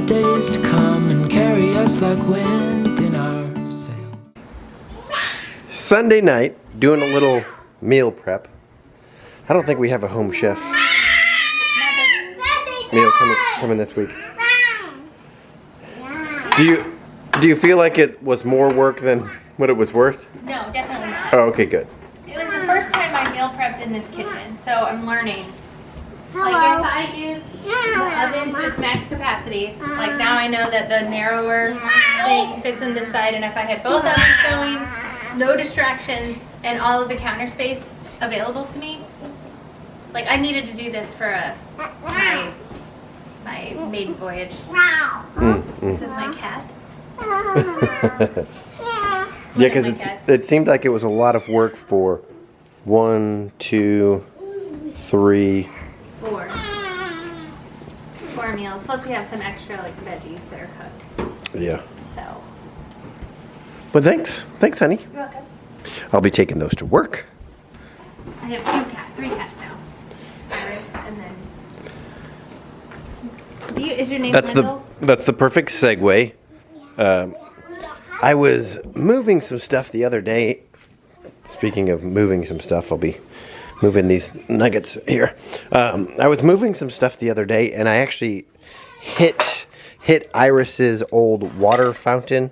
days to come and carry us like wind in our sail. Sunday night, doing a little meal prep. I don't think we have a home chef meal coming this week. Do you feel like it was more work than what it was worth? No, definitely not. Oh, okay, good. It was the first time I meal prepped in this kitchen, so I'm learning. Hello. Like if I use the oven to its max capacity, like now I know that the narrower thing fits in this side, and if I have both ovens going, no distractions, and all of the counter space available to me, like I needed to do this for my maiden voyage. This is my cat. Yeah, because it seemed like it was a lot of work for 1, 2, 3, 4 meals. Plus we have some extra like veggies that are cooked. Yeah. So. But thanks, honey. You're welcome. I'll be taking those to work. I have 3 cats now. Iris, and then. Is your name Lyndle? That's the perfect segue. I was moving some stuff the other day. Speaking of moving some stuff, I'll be moving these nuggets here. I was moving some stuff the other day, and I actually hit Iris's old water fountain.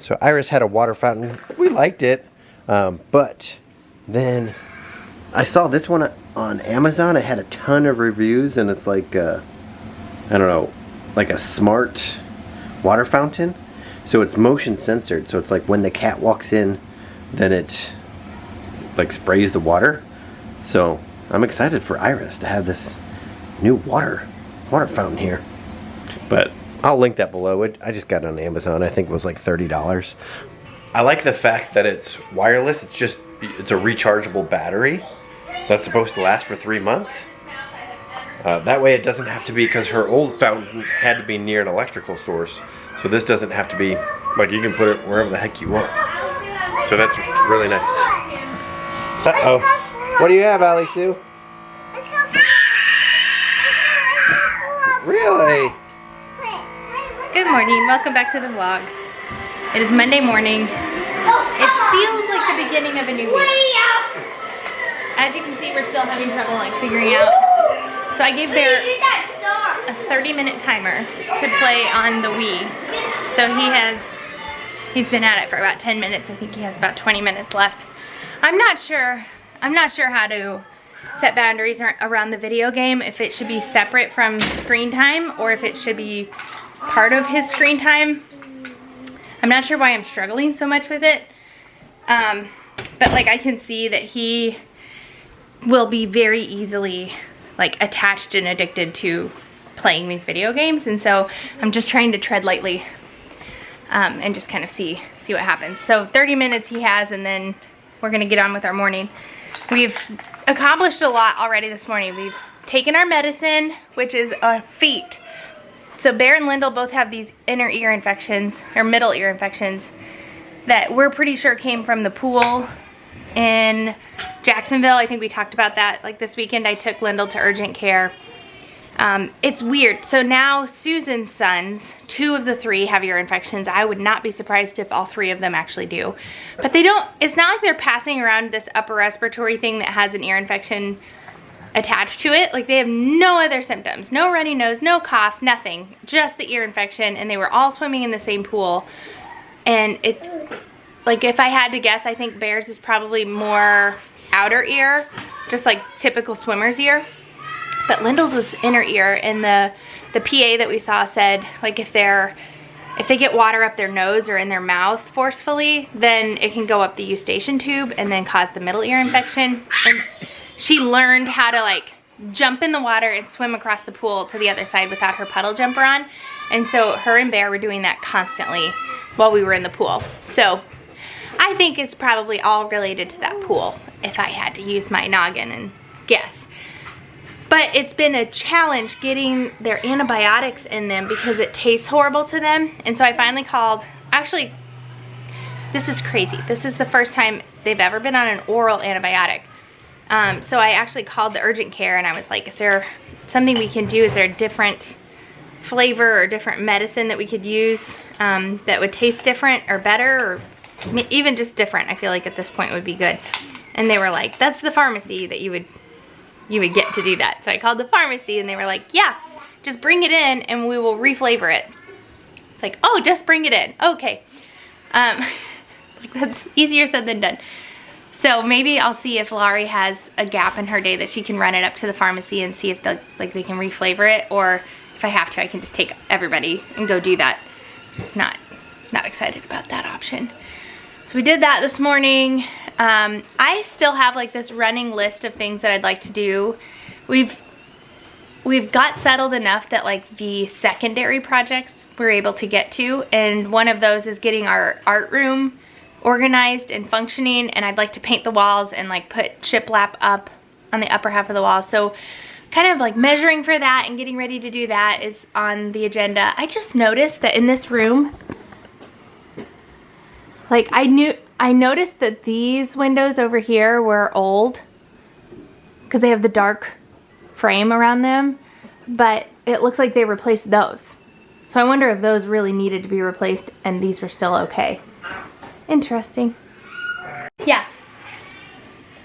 So Iris had a water fountain. We liked it, but then I saw this one on Amazon. It had a ton of reviews, and it's like I don't know, like a smart water fountain. So it's motion censored. So it's like when the cat walks in, then it like sprays the water. So I'm excited for Iris to have this new water fountain here. But I'll link that below. I just got it on Amazon. I think it was like $30. I like the fact that it's wireless. It's a rechargeable battery that's supposed to last for 3 months. That way it doesn't have to be, because her old fountain had to be near an electrical source. So this doesn't have to be, like you can put it wherever the heck you want. So that's really nice. Uh-oh. What do you have, Allie Sue? Really? Good morning. Welcome back to the vlog. It is Monday morning. It feels like the beginning of a new week. As you can see, we're still having trouble like figuring out. So I gave Bear a 30-minute timer to play on the Wii. So he's been at it for about 10 minutes. I think he has about 20 minutes left. I'm not sure how to set boundaries around the video game, if it should be separate from screen time or if it should be part of his screen time. I'm not sure why I'm struggling so much with it. But like I can see that he will be very easily like attached and addicted to playing these video games, and so I'm just trying to tread lightly and just kind of see what happens. So 30 minutes he has, and then we're gonna get on with our morning. We've accomplished a lot already this morning. We've taken our medicine, which is a feat. So Berend Lyndle both have these inner ear infections, or middle ear infections, that we're pretty sure came from the pool in Jacksonville. I think we talked about that. Like this weekend I took Lyndle to urgent care. It's weird. So now Susan's sons, 2 of the 3 have ear infections. I would not be surprised if all 3 of them actually do. But they don't, it's not like they're passing around this upper respiratory thing that has an ear infection attached to it. Like they have no other symptoms. No runny nose, no cough, nothing. Just the ear infection, and they were all swimming in the same pool. And it, like if I had to guess, I think Bear's is probably more outer ear, just like typical swimmer's ear. But Lyndle's was inner ear, and the PA that we saw said like if they get water up their nose or in their mouth forcefully, then it can go up the eustachian tube and then cause the middle ear infection. And she learned how to like jump in the water and swim across the pool to the other side without her puddle jumper on. And so her and Bear were doing that constantly while we were in the pool. So I think it's probably all related to that pool, if I had to use my noggin and guess. But it's been a challenge getting their antibiotics in them because it tastes horrible to them. And so I finally called, actually, this is crazy. This is the first time they've ever been on an oral antibiotic. So I actually called the urgent care and I was like, is there something we can do? Is there a different flavor or different medicine that we could use that would taste different or better, or even just different. I feel like at this point would be good. And they were like, that's the pharmacy that you would get to do that. So I called the pharmacy and they were like, yeah, just bring it in and we will reflavor it. It's like, oh, just bring it in. Okay. Like, that's easier said than done. So maybe I'll see if Laurie has a gap in her day that she can run it up to the pharmacy and see if they can reflavor it, or if I have to, I can just take everybody and go do that. Just not excited about that option. So we did that this morning. I still have like this running list of things that I'd like to do. We've got settled enough that like the secondary projects we're able to get to, and one of those is getting our art room organized and functioning, and I'd like to paint the walls and like put shiplap up on the upper half of the wall. So kind of like measuring for that and getting ready to do that is on the agenda. I just noticed that in this room, like I noticed that these windows over here were old because they have the dark frame around them, but it looks like they replaced those. So I wonder if those really needed to be replaced and these were still okay. Interesting. Yeah.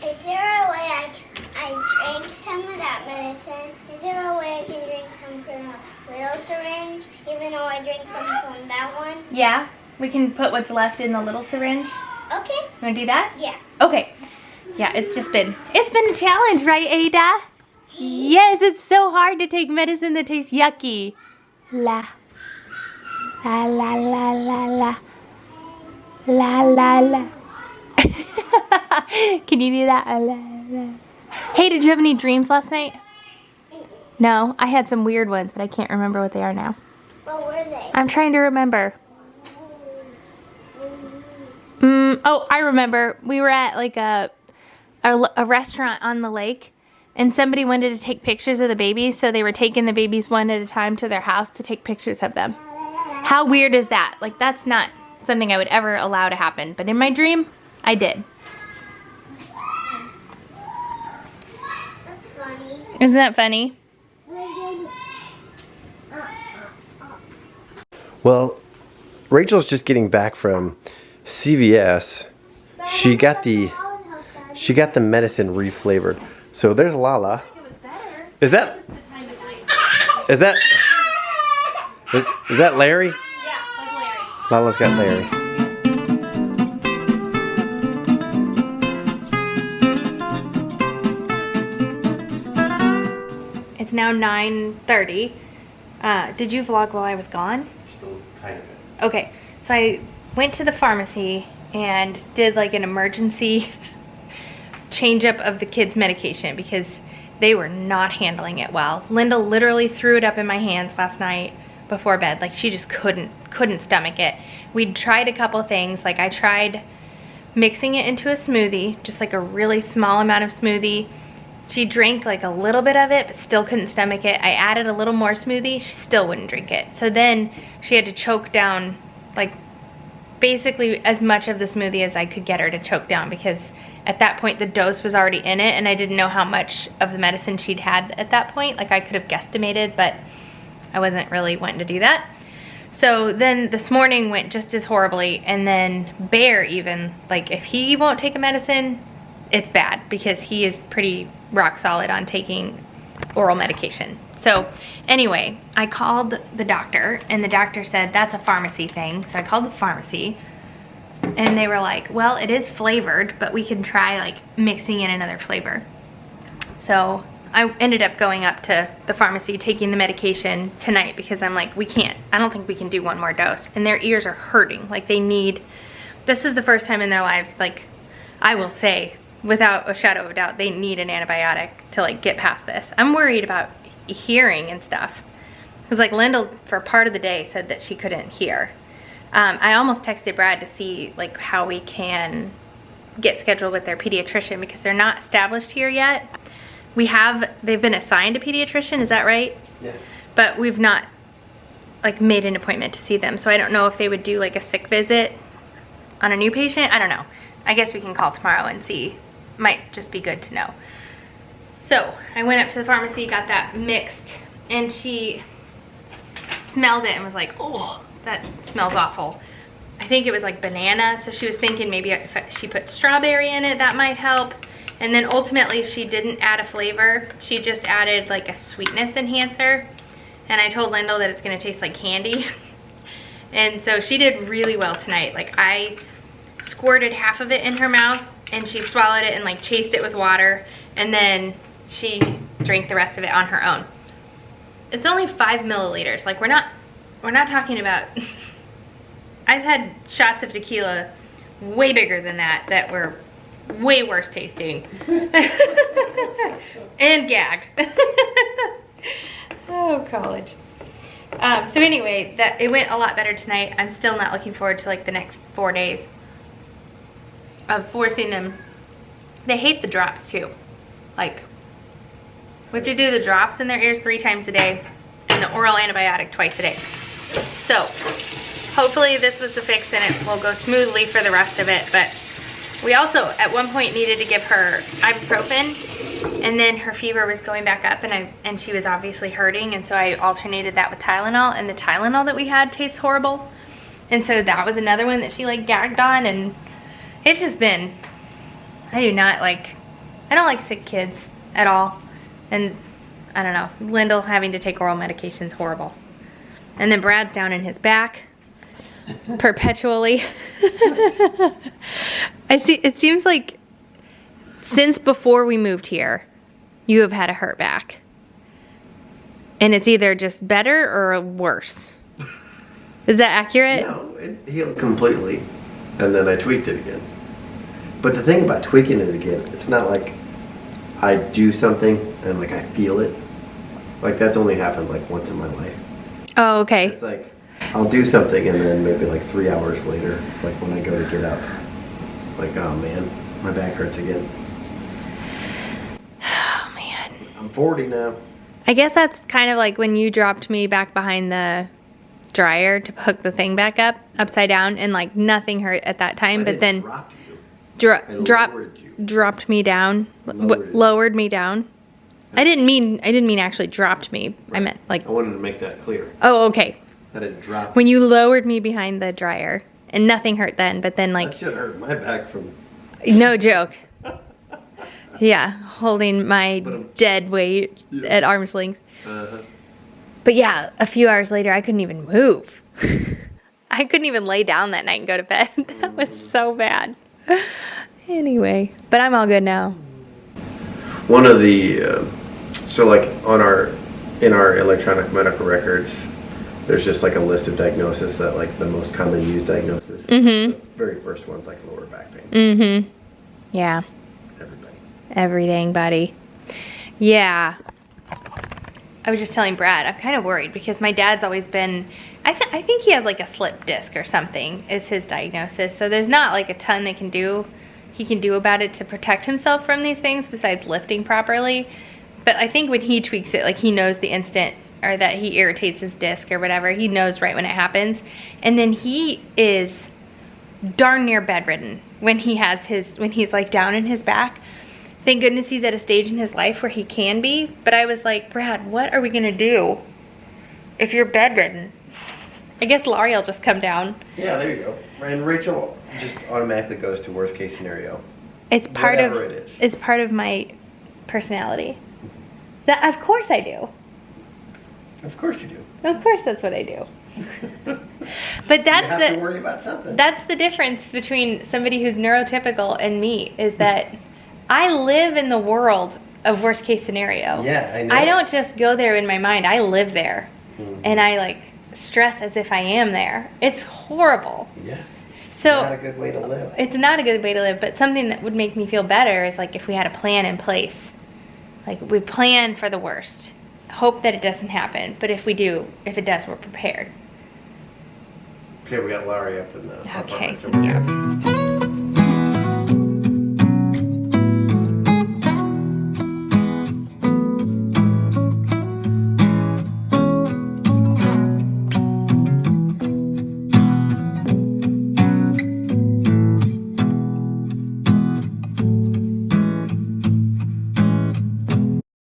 Is there a way I drank some of that medicine? Is there a way I can drink some from a little syringe, even though I drank some from that one? Yeah, we can put what's left in the little syringe. Okay. Want to do that? Yeah. Okay. Yeah, it's been a challenge, right, Ada? Yes, it's so hard to take medicine that tastes yucky. La. La la la la la. La la la. Can you do that? La, la. Hey, did you have any dreams last night? No, I had some weird ones, but I can't remember what they are now. What were they? I'm trying to remember. Oh, I remember. We were at like a restaurant on the lake, and somebody wanted to take pictures of the babies, so they were taking the babies one at a time to their house to take pictures of them. How weird is that? Like, that's not something I would ever allow to happen, but in my dream, I did. That's funny. Isn't that funny? Well, Rachel's just getting back from CVS. She got the medicine reflavored. So there's Lala. Is that Larry? Yeah, that's Larry. Lala's got Larry. It's now 9:30. Did you vlog while I was gone? Still kind of. Okay, so I went to the pharmacy and did like an emergency change up of the kids' medication because they were not handling it well. Lyndle literally threw it up in my hands last night before bed. Like, she just couldn't stomach it. We'd tried a couple things. Like, I tried mixing it into a smoothie, just like a really small amount of smoothie. She drank like a little bit of it, but still couldn't stomach it. I added a little more smoothie, she still wouldn't drink it. So then she had to choke down like basically as much of the smoothie as I could get her to choke down, because at that point the dose was already in it and I didn't know how much of the medicine she'd had at that point. Like, I could have guesstimated, but I wasn't really wanting to do that. So then this morning went just as horribly, and then Bear even, like, if he won't take a medicine, it's bad, because he is pretty rock solid on taking oral medication. So anyway, I called the doctor and the doctor said that's a pharmacy thing. So I called the pharmacy and they were like, well, it is flavored, but we can try like mixing in another flavor. So I ended up going up to the pharmacy, taking the medication tonight, because I'm like, I don't think we can do one more dose. And their ears are hurting. Like, this is the first time in their lives, like, I will say, without a shadow of a doubt, they need an antibiotic to like get past this. I'm worried about hearing and stuff. Because like Lyndle, for part of the day, said that she couldn't hear. I almost texted Brad to see like how we can get scheduled with their pediatrician, because they're not established here yet. They've been assigned a pediatrician, is that right? Yes. But we've not like made an appointment to see them. So I don't know if they would do like a sick visit on a new patient. I don't know. I guess we can call tomorrow and see. Might just be good to know. So I went up to the pharmacy, got that mixed, and she smelled it and was like, oh, that smells awful. I think it was like banana, so she was thinking maybe if she put strawberry in it, that might help. And then ultimately she didn't add a flavor. She just added like a sweetness enhancer. And I told Lyndle that it's gonna taste like candy. And so she did really well tonight. Like I squirted half of it in her mouth and she swallowed it and like chased it with water. And then she drank the rest of it on her own. It's only 5 milliliters. Like we're not talking about, I've had shots of tequila way bigger than that were way worse tasting. And gagged. Oh, college. So anyway, it went a lot better tonight. I'm still not looking forward to like the next 4 days of forcing them. They hate the drops too. Like, we have to do the drops in their ears 3 times a day and the oral antibiotic twice a day. So hopefully this was the fix and it will go smoothly for the rest of it. But we also at one point needed to give her ibuprofen, and then her fever was going back up and she was obviously hurting, and so I alternated that with Tylenol, and the Tylenol that we had tastes horrible. And so that was another one that she like gagged on, and it's just been, I don't like sick kids at all. And I don't know, Lyndle having to take oral medication is horrible. And then Brad's down in his back perpetually. It seems like since before we moved here, you have had a hurt back. And it's either just better or worse. Is that accurate? No, it healed completely. And then I tweaked it again. But the thing about tweaking it again, it's not like I do something and like I feel it. Like that's only happened like once in my life. Oh, okay. It's like I'll do something and then maybe like 3 hours later, like when I go to get up, like, oh man, my back hurts again. Oh man. I'm 40 now. I guess that's kind of like when you dropped me back behind the dryer to hook the thing back up upside down, and like nothing hurt at that time, but then dropped me down, lowered me down. I didn't mean actually dropped me. Right. I meant like, I wanted to make that clear. Oh, okay. I didn't drop. When you lowered me behind the dryer, and nothing hurt then, but then like, that should hurt my back from. No joke. Yeah, holding my dead weight at arm's length. But yeah, a few hours later, I couldn't even move. I couldn't even lay down that night and go to bed. That was so bad. Anyway, but I'm all good now. One of the, so like in our electronic medical records, there's just like a list of diagnoses that like the most common used diagnosis. Mm-hmm. The very first one's like lower back pain. Mm-hmm. Yeah. Everybody. Every dang buddy. Yeah. I was just telling Brad, I'm kind of worried because my dad's always been, I think he has like a slip disc or something is his diagnosis. So there's not like a ton he can do about it to protect himself from these things besides lifting properly. But I think when he tweaks it, like he knows the instant, or that he irritates his disc or whatever, he knows right when it happens. And then he is darn near bedridden when he's like down in his back. Thank goodness he's at a stage in his life where he can be. But I was like, Brad, what are we gonna do if you're bedridden? I guess Laurie will just come down. Yeah, there you go. And Rachel just automatically goes to worst case scenario. It's part of my personality. Of course I do. Of course you do. Of course that's what I do. But that's you have to worry about something. That's the difference between somebody who's neurotypical and me, is that I live in the world of worst case scenario. Yeah, I know. I don't just go there in my mind. I live there. Mm-hmm. And I like stress as if I am there. It's horrible. Yes. So not a good way to live. It's not a good way to live, but something that would make me feel better is like if we had a plan in place. Like we plan for the worst. Hope that it doesn't happen, but if it does, we're prepared. Okay, we got Laurie up in the Okay, apartment. yeah.